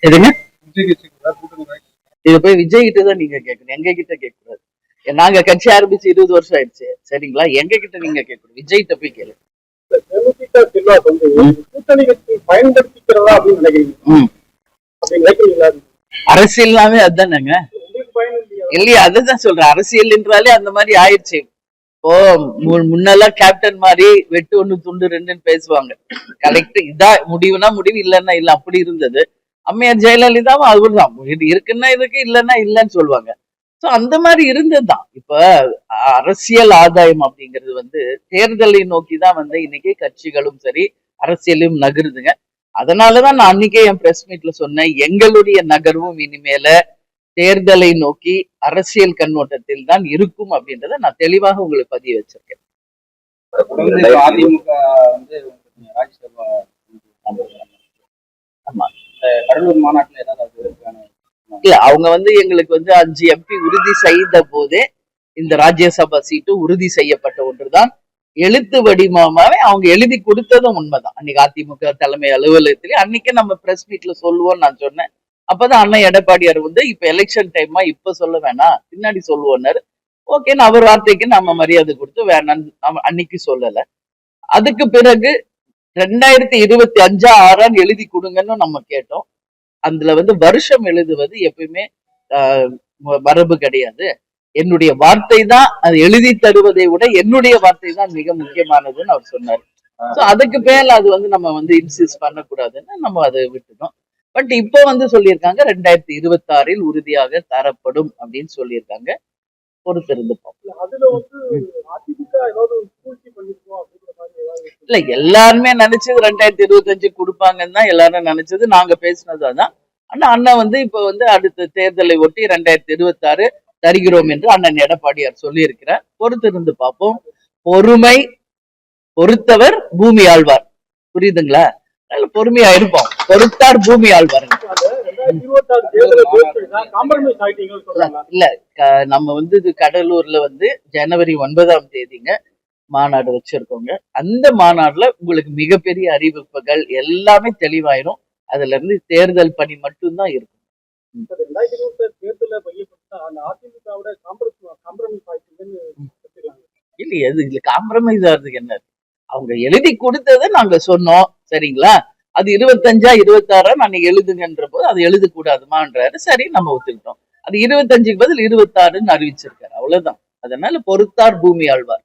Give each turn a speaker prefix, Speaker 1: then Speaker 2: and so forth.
Speaker 1: எதுங்க? இது போய் விஜய் கிட்ட தான் நீங்க கேட்கணும், எங்க கிட்ட கேட்க கூடாது. நாங்க கட்சி ஆரம்பிச்சு 20 வருஷம் ஆயிடுச்சு, சரிங்களா? எங்க கிட்ட நீங்க கேட்கணும், விஜய் கிட்ட போய் கேளு. அரசியல்னாவே அதுதானங்க இல்லையா? அதுதான் சொல்றேன், அரசியல் என்றாலே அந்த மாதிரி ஆயிடுச்சு. இப்போ முன்னெல்லாம் கேப்டன் மாதிரி வெட்டு ஒண்ணு துண்டு ரெண்டுன்னு பேசுவாங்க. கலெக்ட் இதா முடிவுனா முடிவு, இல்லன்னா இல்ல, அப்படி இருந்தது. அம்மையார் ஜெயலலிதாவும் அவர்தான், இது இருக்குன்னா இதுக்கு, இல்லன்னா இல்லன்னு சொல்லுவாங்க. சோ அந்த மாதிரி இருந்ததுதான். இப்ப அரசியல் ஆதாயம் அப்படிங்கிறது வந்து தேர்தலை நோக்கிதான் வந்து இன்னைக்கு கட்சிகளும் சரி அரசியலும் நகருதுங்க. அதனாலதான் நான் அன்னைக்கே என் பிரஸ் மீட்ல சொன்னேன், எங்களுடைய நகர்வும் இனிமேல தேர்தலை நோக்கி அரசியல் கண்ணோட்டத்தில் தான் இருக்கும் அப்படின்றத நான் தெளிவாக உங்களுக்கு பதிய வச்சிருக்கேன்.
Speaker 2: அதிமுக வந்து ஆமா, கடலூர் மாநாட்டுல ஏதாவது
Speaker 1: இல்ல, அவங்க வந்து எங்களுக்கு வந்து 5 MP உறுதி செய்த போதே இந்த ராஜ்யசபா சீட்டு உறுதி செய்யப்பட்ட ஒன்றுதான். எழுத்து வடிவமாவே அவங்க எழுதி கொடுத்ததும் உண்மைதான். அன்னைக்கு அதிமுக தலைமை அலுவலகத்திலே அன்னைக்கு நம்ம பிரஸ் மீட்ல சொல்லுவோம் நான் சொன்னேன். அப்பதான் அண்ணன் எடப்பாடியார் வந்து இப்ப எலெக்ஷன் டைமா இப்ப சொல்ல வேணாம், பின்னாடி சொல்லுவோம்னாரு. ஓகேன்னு அவர் வார்த்தைக்கு நம்ம மரியாதை கொடுத்து வேணான்னு அன்னைக்கு சொல்லல. அதுக்கு பிறகு 2025 6 எழுதி கொடுங்கன்னு நம்ம கேட்டோம். அதுல வந்து வருஷம் எழுதுவது எப்பயுமே மரபு கிடையாது. என்னுடைய வார்த்தை தான், அது எழுதி தருவதை விட என்னுடைய வார்த்தை தான் மிக முக்கியமானதுன்னு அவர் சொன்னார். சோ அதுக்கு மேல அது வந்து நம்ம வந்து இன்சிஸ்ட் பண்ணக்கூடாதுன்னு நம்ம அதை விட்டுட்டோம். பட் இப்ப வந்து சொல்லியிருக்காங்க 2026 உறுதியாக தரப்படும் அப்படின்னு சொல்லியிருக்காங்க. பொறுத்திருந்து இல்ல, எல்லாருமே நினைச்சது 2025 கொடுப்பாங்கன்னு தான் எல்லாரும் நினைச்சது. நாங்க பேசினது அதான். ஆனா அண்ணன் வந்து இப்ப வந்து அடுத்த தேர்தலை ஒட்டி 2026 தருகிறோம் என்று அண்ணன் எடப்பாடியார் சொல்லி இருக்கிறார். பொறுத்திருந்து பார்ப்போம். பொறுமை பொறுத்தவர் பூமி ஆழ்வார், புரியுதுங்களா? நல்ல பொறுமையா இருப்போம். பொறுத்தார் பூமி ஆழ்வார். இல்ல, நம்ம வந்து இது கடலூர்ல வந்து ஜனவரி 9ஆம் தேதிங்க மாநாடு வச்சிருக்கோங்க. அந்த மாநாடுல உங்களுக்கு மிகப்பெரிய அறிவிப்புகள் எல்லாமே தெளிவாயிரும். அதுல இருந்து தேர்தல் பணி மட்டும்தான் இருக்கும். இல்லையா, இதுல காம்ப்ரமைஸ் ஆகுறதுக்கு என்ன? அவங்க எழுதி கொடுத்ததை நாங்க சொன்னோம், சரிங்களா? அது 25 26 நான் எழுதுங்கன்ற போது அது எழுதக்கூடாதுமான்றாரு. சரி, நம்ம ஒத்துக்கிட்டோம். அது 25க்கு பதில் 26ன்னு அறிவிச்சிருக்காரு, அவ்வளவுதான். அதனால பொறுத்தார் பூமி ஆழ்வார்.